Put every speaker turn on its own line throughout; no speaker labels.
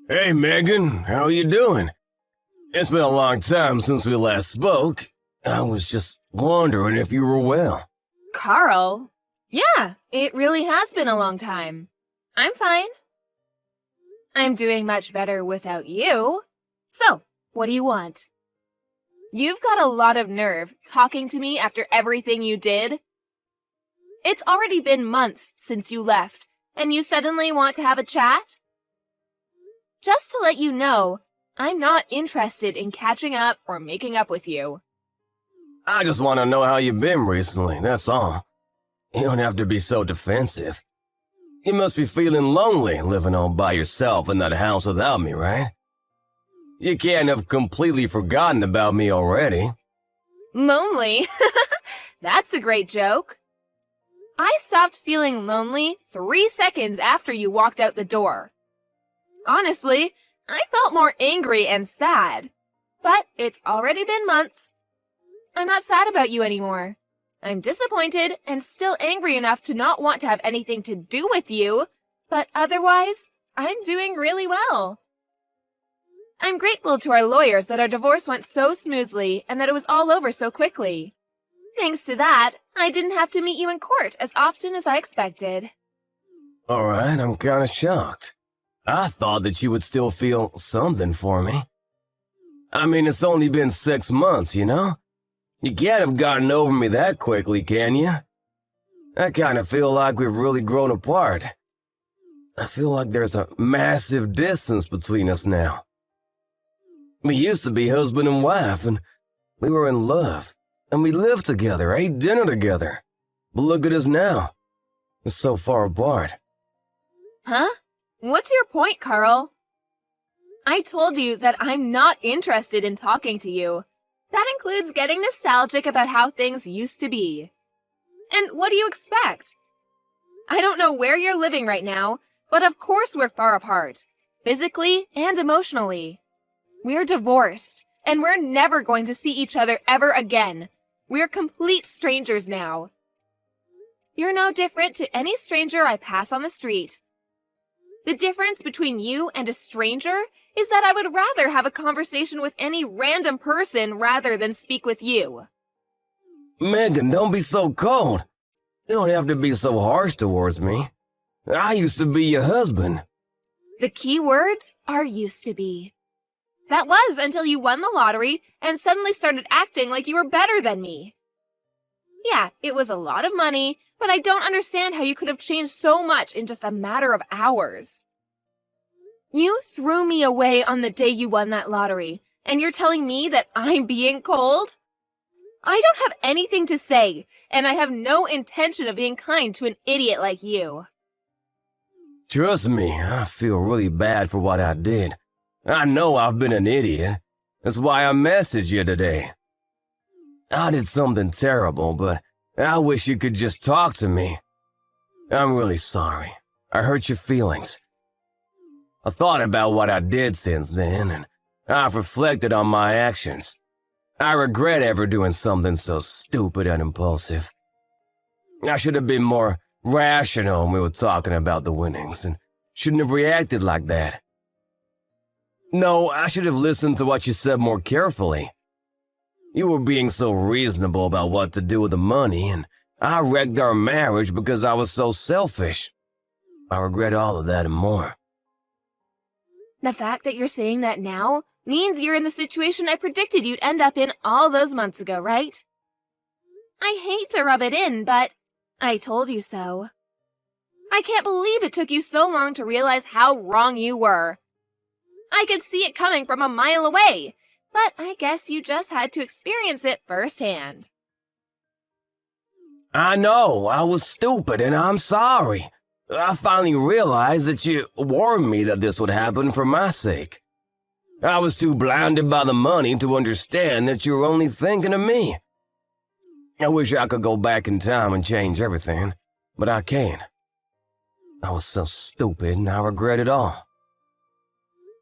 Hey, Megan, how are you doing? It's been a long time since we last spoke. I was just wondering if you were well.
Carl? Yeah, it really has been a long time. I'm fine. I'm doing much better without you. So, what do you want? You've got a lot of nerve talking to me after everything you did. It's already been months since you left, and you suddenly want to have a chat? Just to let you know, I'm not interested in catching up or making up with you.
I just want to know how you've been recently, that's all. You don't have to be so defensive. You must be feeling lonely living all by yourself in that house without me, right? You can't have completely forgotten about me already.
Lonely? That's a great joke. I stopped feeling lonely 3 seconds after you walked out the door. Honestly, I felt more angry and sad. But it's already been months. I'm not sad about you anymore. I'm disappointed and still angry enough to not want to have anything to do with you, but otherwise, I'm doing really well. I'm grateful to our lawyers that our divorce went so smoothly and that it was all over so quickly. Thanks to that, I didn't have to meet you in court as often as I expected.
Alright, I'm kinda shocked. I thought that you would still feel something for me. I mean, it's only been 6 months, you know? You can't have gotten over me that quickly, can you? I kinda feel like we've really grown apart. I feel like there's a massive distance between us now. We used to be husband and wife, and we were in love, and we lived together, ate dinner together. But look at us now. We're so far apart.
Huh? What's your point, Carl? I told you that I'm not interested in talking to you. That includes getting nostalgic about how things used to be. And what do you expect? I don't know where you're living right now, but of course we're far apart, physically and emotionally. We're divorced, and we're never going to see each other ever again. We're complete strangers now. You're no different to any stranger I pass on the street. The difference between you and a stranger is that I would rather have a conversation with any random person rather than speak with you.
Megan, don't be so cold. You don't have to be so harsh towards me. I used to be your husband.
The key words are used to be. That was until you won the lottery and suddenly started acting like you were better than me. Yeah, it was a lot of money, but I don't understand how you could have changed so much in just a matter of hours. You threw me away on the day you won that lottery, and you're telling me that I'm being cold? I don't have anything to say, and I have no intention of being kind to an idiot like you.
Trust me, I feel really bad for what I did. I know I've been an idiot. That's why I messaged you today. I did something terrible, but I wish you could just talk to me. I'm really sorry. I hurt your feelings. I thought about what I did since then, and I've reflected on my actions. I regret ever doing something so stupid and impulsive. I should have been more rational when we were talking about the winnings, and shouldn't have reacted like that. No, I should have listened to what you said more carefully. You were being so reasonable about what to do with the money, and I wrecked our marriage because I was so selfish. I regret all of that and more.
The fact that you're saying that now means you're in the situation I predicted you'd end up in all those months ago, right? I hate to rub it in, but I told you so. I can't believe it took you so long to realize how wrong you were. I could see it coming from a mile away, but I guess you just had to experience it firsthand.
I know, I was stupid and I'm sorry. I finally realized that you warned me that this would happen for my sake. I was too blinded by the money to understand that you were only thinking of me. I wish I could go back in time and change everything, but I can't. I was so stupid and I regret it all.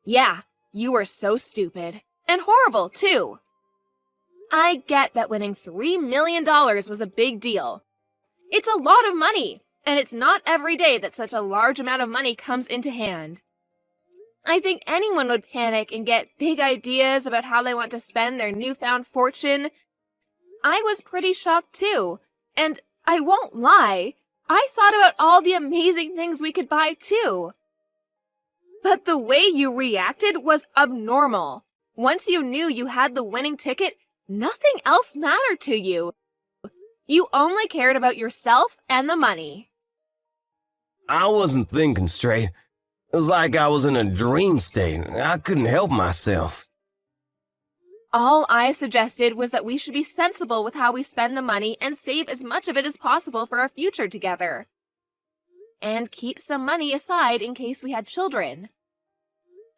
Yeah, you were so stupid. And horrible, too. I get that winning $3 million was a big deal. It's a lot of money, and it's not every day that such a large amount of money comes into hand. I think anyone would panic and get big ideas about how they want to spend their newfound fortune. I was pretty shocked too, and I won't lie, I thought about all the amazing things we could buy too. But the way you reacted was abnormal. Once you knew you had the winning ticket, nothing else mattered to you. You only cared about yourself and the money.
I wasn't thinking straight. It was like I was in a dream state. I couldn't help myself.
All I suggested was that we should be sensible with how we spend the money and save as much of it as possible for our future together. And keep some money aside in case we had children.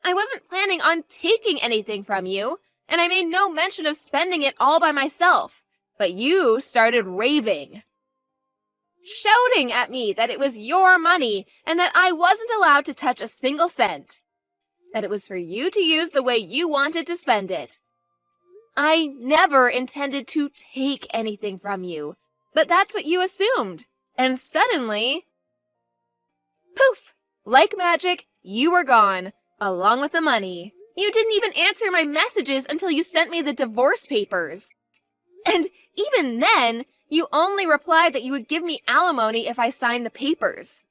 I wasn't planning on taking anything from you, and I made no mention of spending it all by myself, but you started raving. Shouting at me that it was your money and that I wasn't allowed to touch a single cent. That it was for you to use the way you wanted to spend it. I never intended to take anything from you, but that's what you assumed. And suddenly, poof! Like magic, you were gone, along with the money. You didn't even answer my messages until you sent me the divorce papers. And even then, you only replied that you would give me alimony if I signed the papers.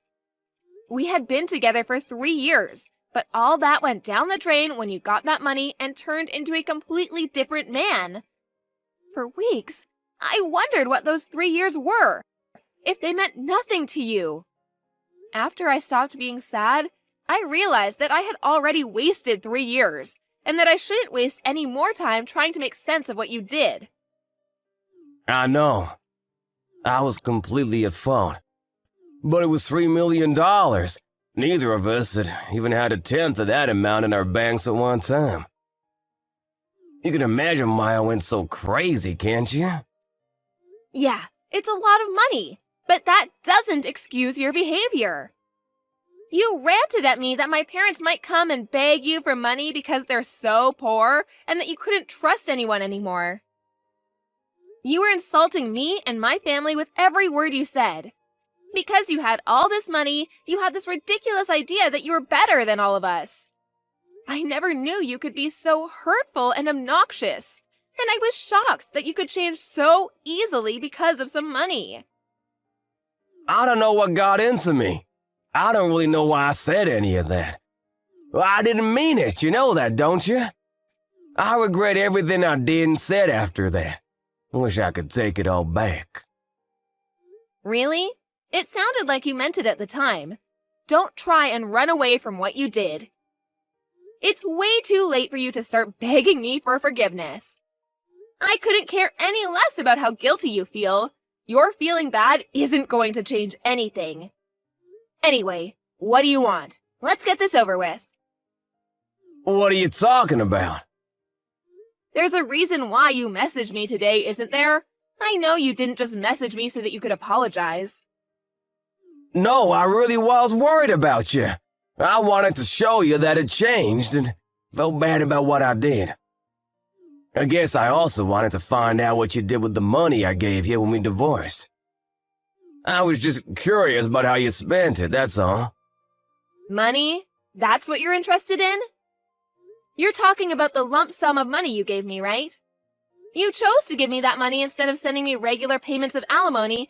We had been together for 3 years, but all that went down the drain when you got that money and turned into a completely different man. For weeks, I wondered what those 3 years were, if they meant nothing to you. After I stopped being sad, I realized that I had already wasted 3 years, and that I shouldn't waste any more time trying to make sense of what you did.
I know. I was completely at fault. But it was $3 million. Neither of us had even had a tenth of that amount in our banks at one time. You can imagine why I went so crazy, can't you?
Yeah, it's a lot of money, but that doesn't excuse your behavior. You ranted at me that my parents might come and beg you for money because they're so poor and that you couldn't trust anyone anymore. You were insulting me and my family with every word you said. Because you had all this money, you had this ridiculous idea that you were better than all of us. I never knew you could be so hurtful and obnoxious, and I was shocked that you could change so easily because of some money.
I don't know what got into me. I don't really know why I said any of that. Well, I didn't mean it, you know that, don't you? I regret everything I did and said after that. I wish I could take it all back.
Really? It sounded like you meant it at the time. Don't try and run away from what you did. It's way too late for you to start begging me for forgiveness. I couldn't care any less about how guilty you feel. Your feeling bad isn't going to change anything. Anyway, what do you want? Let's get this over with.
What are you talking about?
There's a reason why you messaged me today, isn't there? I know you didn't just message me so that you could apologize.
No, I really was worried about you. I wanted to show you that it changed and felt bad about what I did. I guess I also wanted to find out what you did with the money I gave you when we divorced. I was just curious about how you spent it, that's all.
Money? That's what you're interested in? You're talking about the lump sum of money you gave me, right? You chose to give me that money instead of sending me regular payments of alimony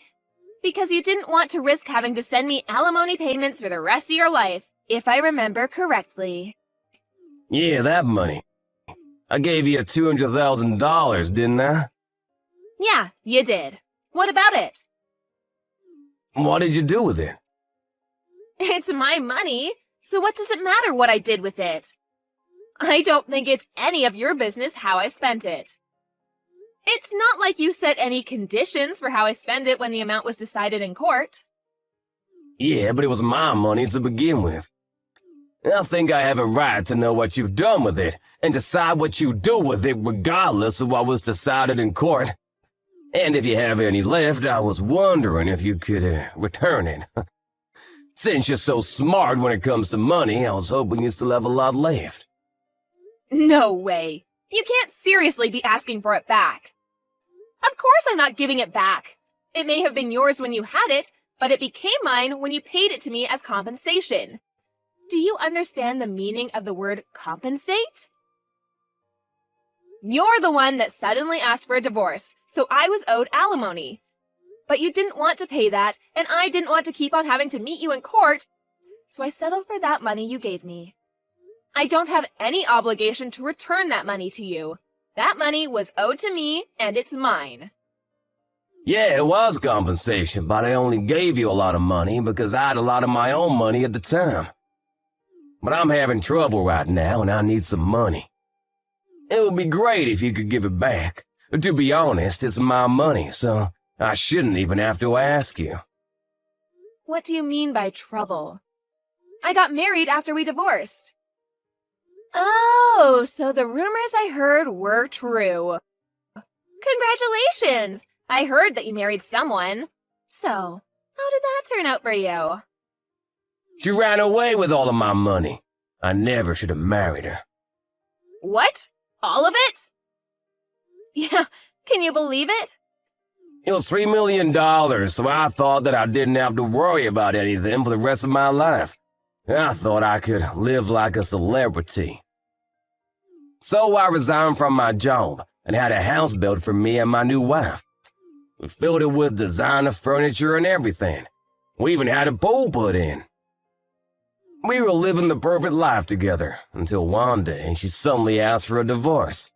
because you didn't want to risk having to send me alimony payments for the rest of your life, if I remember correctly.
Yeah, that money. I gave you $200,000, didn't I?
Yeah, you did. What about it?
What did you do with it?
It's my money, so what does it matter what I did with it? I don't think it's any of your business how I spent it. It's not like you set any conditions for how I spend it when the amount was decided in court.
Yeah, but it was my money to begin with. I think I have a right to know what you've done with it and decide what you do with it regardless of what was decided in court. And if you have any left, I was wondering if you could return it. Since you're so smart when it comes to money, I was hoping you still have a lot left.
No way. You can't seriously be asking for it back. Of course I'm not giving it back. It may have been yours when you had it, but it became mine when you paid it to me as compensation. Do you understand the meaning of the word compensate? You're the one that suddenly asked for a divorce, so I was owed alimony. But you didn't want to pay that, and I didn't want to keep on having to meet you in court, so I settled for that money you gave me. I don't have any obligation to return that money to you. That money was owed to me, and it's mine.
Yeah, it was compensation, but I only gave you a lot of money because I had a lot of my own money at the time. But I'm having trouble right now, and I need some money. It would be great if you could give it back. To be honest, it's my money, so I shouldn't even have to ask you.
What do you mean by trouble? I got married after we divorced. Oh, so the rumors I heard were true. Congratulations! I heard that you married someone. So, how did that turn out for you?
She ran away with all of my money. I never should have married her.
What? All of it? Yeah, can you believe it?
It was $3 million, so I thought that I didn't have to worry about anything for the rest of my life. I thought I could live like a celebrity. So I resigned from my job and had a house built for me and my new wife. We filled it with designer furniture and everything. We even had a pool put in. We were living the perfect life together until one day she suddenly asked for a divorce.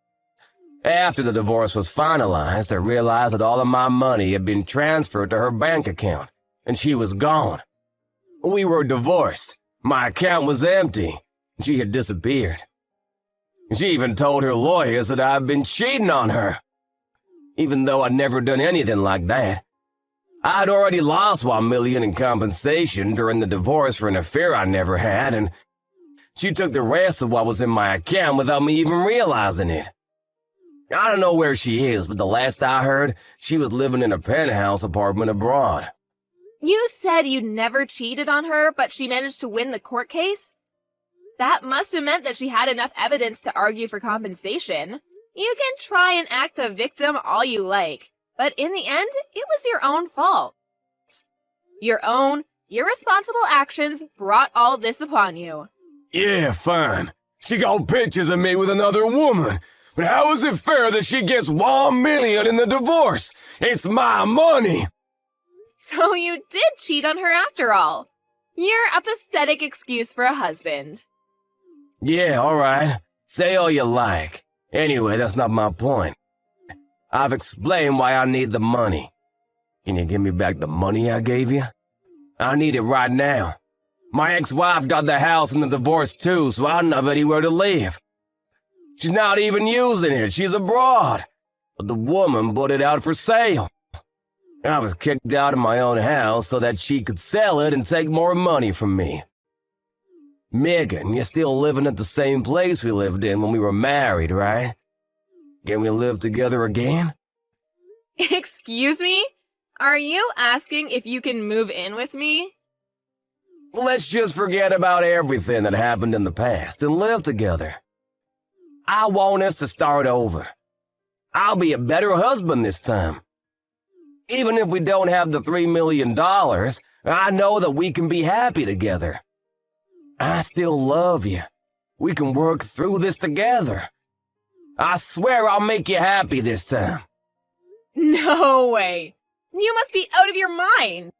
After the divorce was finalized, I realized that all of my money had been transferred to her bank account, and she was gone. We were divorced. My account was empty, and she had disappeared. She even told her lawyers that I had been cheating on her, even though I'd never done anything like that. I'd already lost $1 million in compensation during the divorce for an affair I never had, and she took the rest of what was in my account without me even realizing it. I don't know where she is, but the last I heard, she was living in a penthouse apartment abroad.
You said you'd never cheated on her, but she managed to win the court case? That must have meant that she had enough evidence to argue for compensation. You can try and act the victim all you like, but in the end, it was your own fault. Your own, irresponsible actions brought all this upon you.
Yeah, fine. She got pictures of me with another woman. But how is it fair that she gets $1 million in the divorce? It's my money!
So you did cheat on her after all. You're a pathetic excuse for a husband.
Yeah, alright. Say all you like. Anyway, that's not my point. I've explained why I need the money. Can you give me back the money I gave you? I need it right now. My ex-wife got the house in the divorce too, so I don't have anywhere to live. She's not even using it. She's abroad. But the woman put it out for sale. I was kicked out of my own house so that she could sell it and take more money from me. Megan, you're still living at the same place we lived in when we were married, right? Can we live together again?
Excuse me? Are you asking if you can move in with me?
Let's just forget about everything that happened in the past and live together. I want us to start over. I'll be a better husband this time. Even if we don't have the $3 million, I know that we can be happy together. I still love you. We can work through this together. I swear I'll make you happy this time.
No way. You must be out of your mind.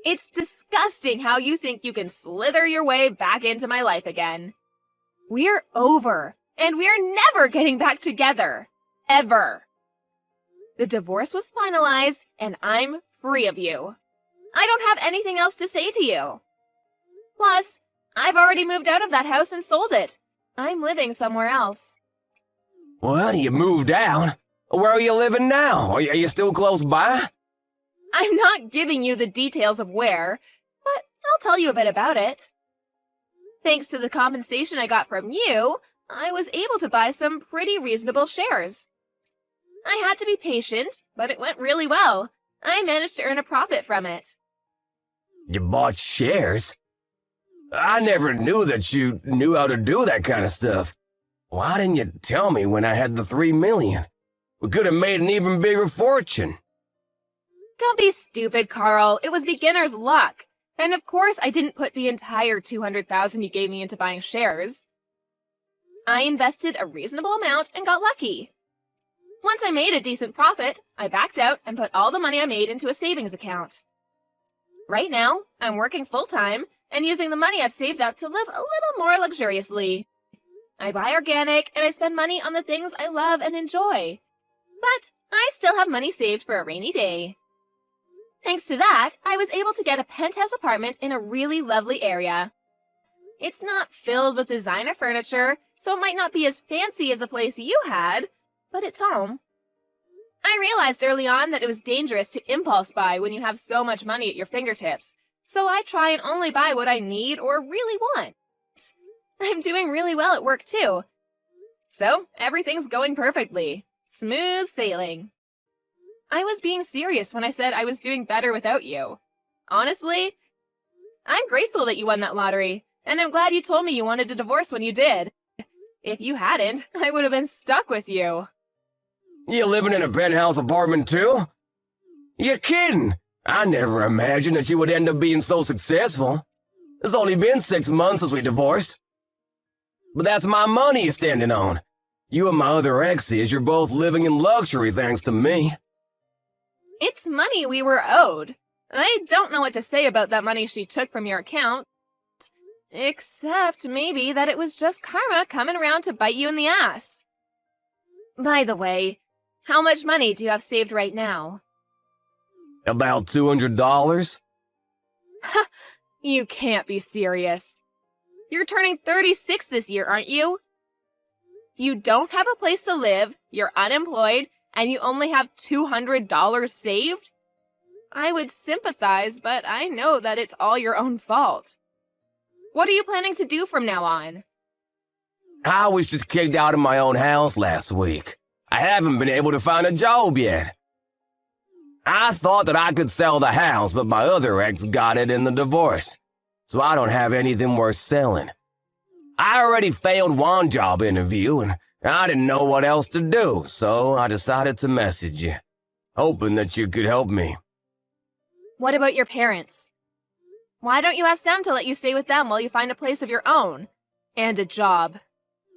It's disgusting how you think you can slither your way back into my life again. We're over, and we're never getting back together. Ever. The divorce was finalized, and I'm free of you. I don't have anything else to say to you. Plus, I've already moved out of that house and sold it. I'm living somewhere else.
What, you moved out? Where are you living now? Are you still close by?
I'm not giving you the details of where, but I'll tell you a bit about it. Thanks to the compensation I got from you, I was able to buy some pretty reasonable shares. I had to be patient, but it went really well. I managed to earn a profit from it.
You bought shares? I never knew that you knew how to do that kind of stuff. Why didn't you tell me when I had the $3 million? We could have made an even bigger fortune.
Don't be stupid, Carl. It was beginner's luck. And of course, I didn't put the entire $200,000 you gave me into buying shares. I invested a reasonable amount and got lucky. Once I made a decent profit, I backed out and put all the money I made into a savings account. Right now, I'm working full-time and using the money I've saved up to live a little more luxuriously. I buy organic and I spend money on the things I love and enjoy. But I still have money saved for a rainy day. Thanks to that, I was able to get a penthouse apartment in a really lovely area. It's not filled with designer furniture, so it might not be as fancy as the place you had, but it's home. I realized early on that it was dangerous to impulse buy when you have so much money at your fingertips, so I try and only buy what I need or really want. I'm doing really well at work too. So everything's going perfectly. Smooth sailing. I was being serious when I said I was doing better without you. Honestly, I'm grateful that you won that lottery, and I'm glad you told me you wanted a divorce when you did. If you hadn't, I would have been stuck with you.
You living in a penthouse apartment too? You're kidding! I never imagined that you would end up being so successful. It's only been 6 months since we divorced. But that's my money you're standing on. You and my other exes, you're both living in luxury thanks to me.
It's money we were owed. I don't know what to say about that money she took from your account. Except maybe that it was just karma coming around to bite you in the ass. By the way, how much money do you have saved right now?
About $200?
You can't be serious. You're turning 36 this year, aren't you? You don't have a place to live, you're unemployed, and you only have $200 saved? I would sympathize, but I know that it's all your own fault. What are you planning to do from now on?
I was just kicked out of my own house last week. I haven't been able to find a job yet. I thought that I could sell the house, but my other ex got it in the divorce, so I don't have anything worth selling. I already failed one job interview, and I didn't know what else to do, so I decided to message you, hoping that you could help me.
What about your parents? Why don't you ask them to let you stay with them while you find a place of your own? And a job.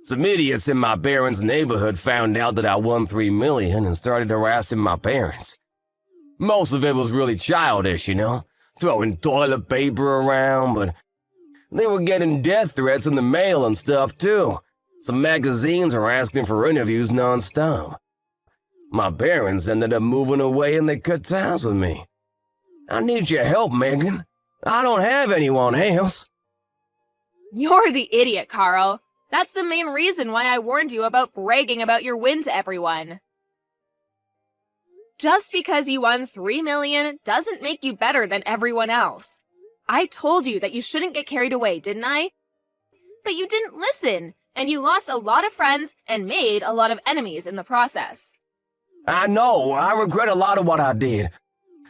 Some idiots in my parents' neighborhood found out that I won $3 million and started harassing my parents. Most of it was really childish, you know, throwing toilet paper around, but they were getting death threats in the mail and stuff too. Some magazines were asking for interviews non-stop. My parents ended up moving away and they cut ties with me. I need your help, Megan. I don't have anyone else.
You're the idiot, Carl. That's the main reason why I warned you about bragging about your win to everyone. Just because you won $3 million doesn't make you better than everyone else. I told you that you shouldn't get carried away, didn't I? But you didn't listen, and you lost a lot of friends and made a lot of enemies in the process.
I know, I regret a lot of what I did.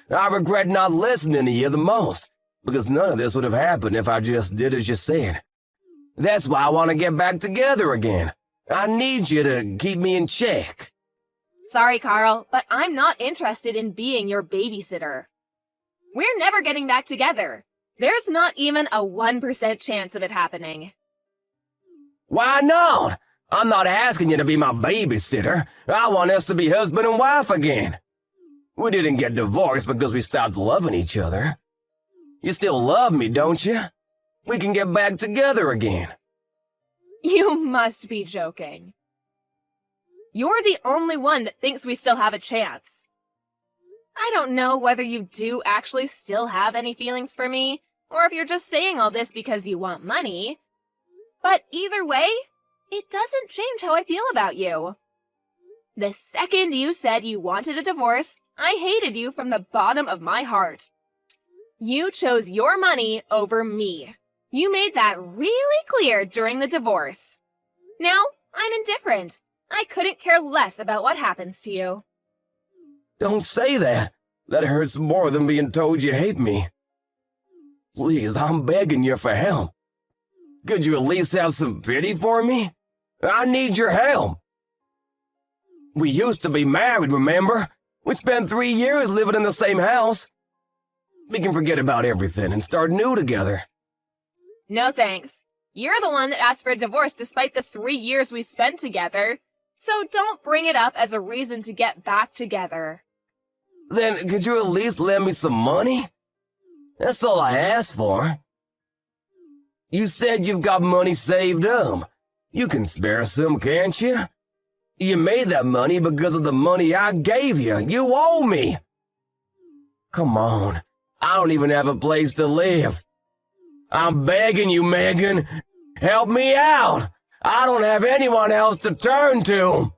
I regret not listening to you the most, because none of this would have happened if I just did as you said. That's why I want to get back together again. I need you to keep me in check.
Sorry, Carl, but I'm not interested in being your babysitter. We're never getting back together. There's not even a 1% chance of it happening.
Why not? I'm not asking you to be my babysitter. I want us to be husband and wife again. We didn't get divorced because we stopped loving each other. You still love me, don't you? We can get back together again.
You must be joking. You're the only one that thinks we still have a chance. I don't know whether you do actually still have any feelings for me, or if you're just saying all this because you want money. But either way, it doesn't change how I feel about you. The second you said you wanted a divorce, I hated you from the bottom of my heart. You chose your money over me. You made that really clear during the divorce. Now, I'm indifferent. I couldn't care less about what happens to you.
Don't say that. That hurts more than being told you hate me. Please, I'm begging you for help. Could you at least have some pity for me? I need your help. We used to be married, remember? We spent 3 years living in the same house. We can forget about everything and start new together.
No thanks. You're the one that asked for a divorce despite the 3 years we spent together. So don't bring it up as a reason to get back together.
Then could you at least lend me some money? That's all I asked for. You said you've got money saved up. You can spare some, can't you? You made that money because of the money I gave you. You owe me. Come on. I don't even have a place to live. I'm begging you, Megan. Help me out. I don't have anyone else to turn to.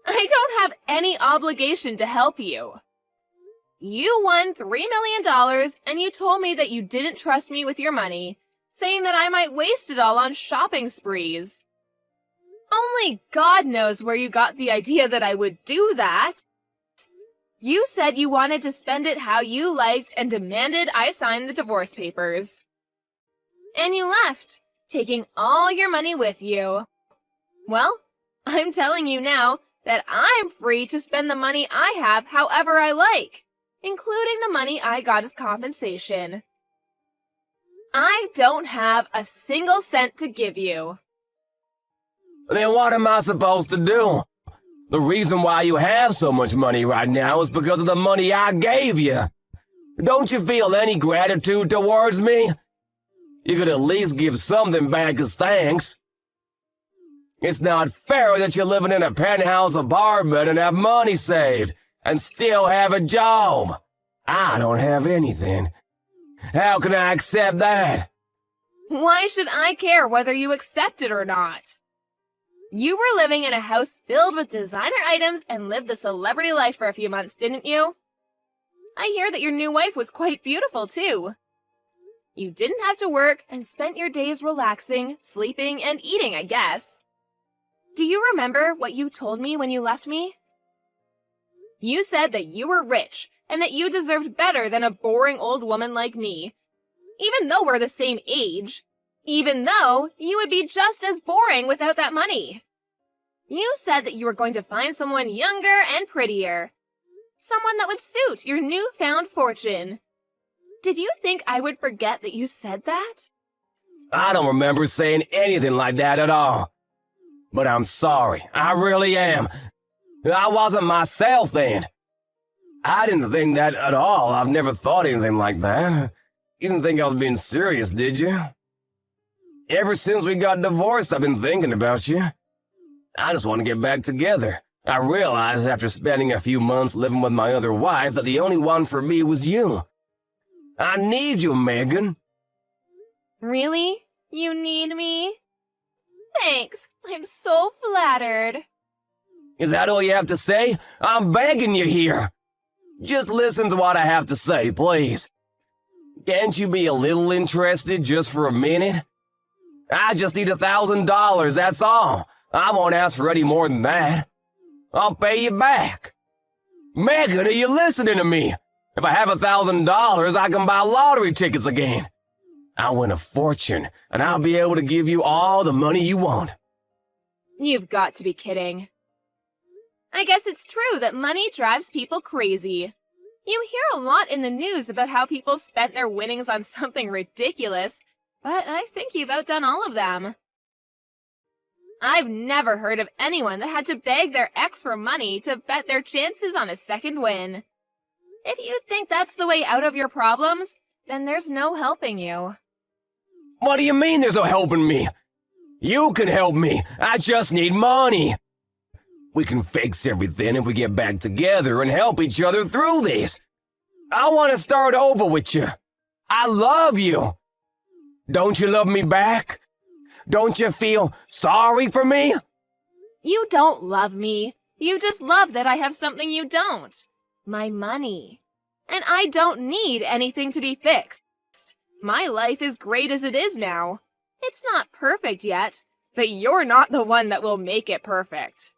I don't have any obligation to help you. You won $3 million and you told me that you didn't trust me with your money, saying that I might waste it all on shopping sprees. Only God knows where you got the idea that I would do that. You said you wanted to spend it how you liked and demanded I sign the divorce papers. And you left, taking all your money with you. Well, I'm telling you now that I'm free to spend the money I have however I like, including the money I got as compensation. I don't have a single cent to give you.
Then what am I supposed to do? The reason why you have so much money right now is because of the money I gave you. Don't you feel any gratitude towards me? You could at least give something back as thanks. It's not fair that you're living in a penthouse apartment and have money saved and still have a job. I don't have anything. How can I accept that?
Why should I care whether you accept it or not? You were living in a house filled with designer items and lived the celebrity life for a few months, didn't you? I hear that your new wife was quite beautiful, too. You didn't have to work and spent your days relaxing, sleeping, and eating, I guess. Do you remember what you told me when you left me? You said that you were rich and that you deserved better than a boring old woman like me, even though we're the same age. Even though you would be just as boring without that money. You said that you were going to find someone younger and prettier. Someone that would suit your newfound fortune. Did you think I would forget that you said that?
I don't remember saying anything like that at all. But I'm sorry, I really am. I wasn't myself then. I didn't think that at all. I've never thought anything like that. You didn't think I was being serious, did you? Ever since we got divorced, I've been thinking about you. I just want to get back together. I realized after spending a few months living with my other wife that the only one for me was you. I need you, Megan.
Really? You need me? Thanks. I'm so flattered.
Is that all you have to say? I'm begging you here. Just listen to what I have to say, please. Can't you be a little interested just for a minute? I just need $1,000, that's all. I won't ask for any more than that. I'll pay you back. Megan, are you listening to me? If I have $1,000, I can buy lottery tickets again. I'll win a fortune, and I'll be able to give you all the money you want.
You've got to be kidding. I guess it's true that money drives people crazy. You hear a lot in the news about how people spent their winnings on something ridiculous, but I think you've outdone all of them. I've never heard of anyone that had to beg their ex for money to bet their chances on a second win. If you think that's the way out of your problems, then there's no helping you.
What do you mean there's no helping me? You can help me. I just need money. We can fix everything if we get back together and help each other through this. I want to start over with you. I love you. Don't you love me back? Don't you feel sorry for me?
You don't love me. You just love that I have something you don't. My money. And I don't need anything to be fixed. My life is great as it is now. It's not perfect yet, but you're not the one that will make it perfect.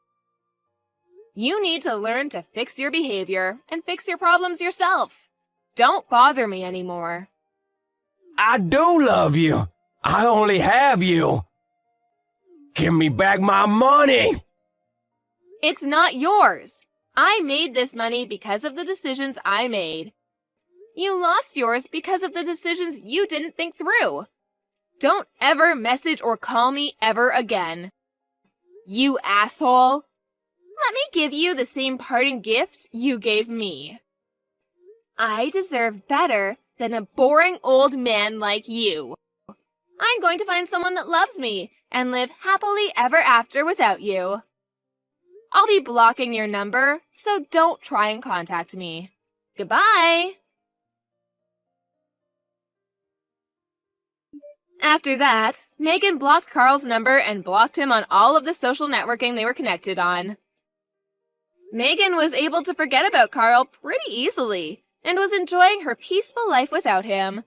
You need to learn to fix your behavior and fix your problems yourself. Don't bother me anymore.
I do love you. I only have you. Give me back my money.
It's not yours. I made this money because of the decisions I made. You lost yours because of the decisions you didn't think through. Don't ever message or call me ever again. You asshole. Let me give you the same parting gift you gave me. I deserve better than a boring old man like you. I'm going to find someone that loves me and live happily ever after without you. I'll be blocking your number, so don't try and contact me. Goodbye! After that, Megan blocked Carl's number and blocked him on all of the social networking they were connected on. Megan was able to forget about Carl pretty easily and was enjoying her peaceful life without him.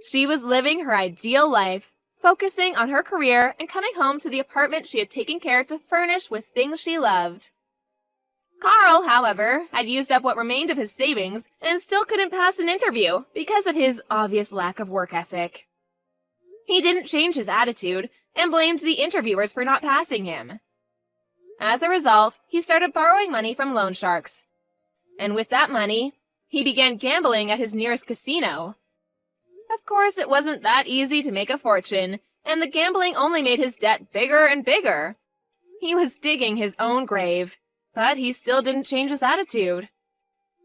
She was living her ideal life, focusing on her career and coming home to the apartment she had taken care to furnish with things she loved. Carl, however, had used up what remained of his savings and still couldn't pass an interview because of his obvious lack of work ethic. He didn't change his attitude and blamed the interviewers for not passing him. As a result, he started borrowing money from loan sharks. And with that money, he began gambling at his nearest casino. Of course, it wasn't that easy to make a fortune, and the gambling only made his debt bigger and bigger. He was digging his own grave, but he still didn't change his attitude.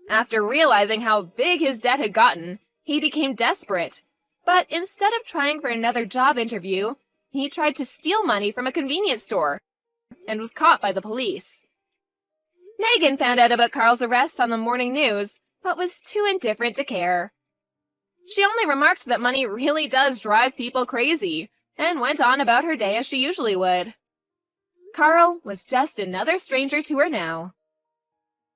After realizing how big his debt had gotten, he became desperate. But instead of trying for another job interview, he tried to steal money from a convenience store and was caught by the police. Megan found out about Carl's arrest on the morning news, but was too indifferent to care. She only remarked that money really does drive people crazy, and went on about her day as she usually would. Carl was just another stranger to her now.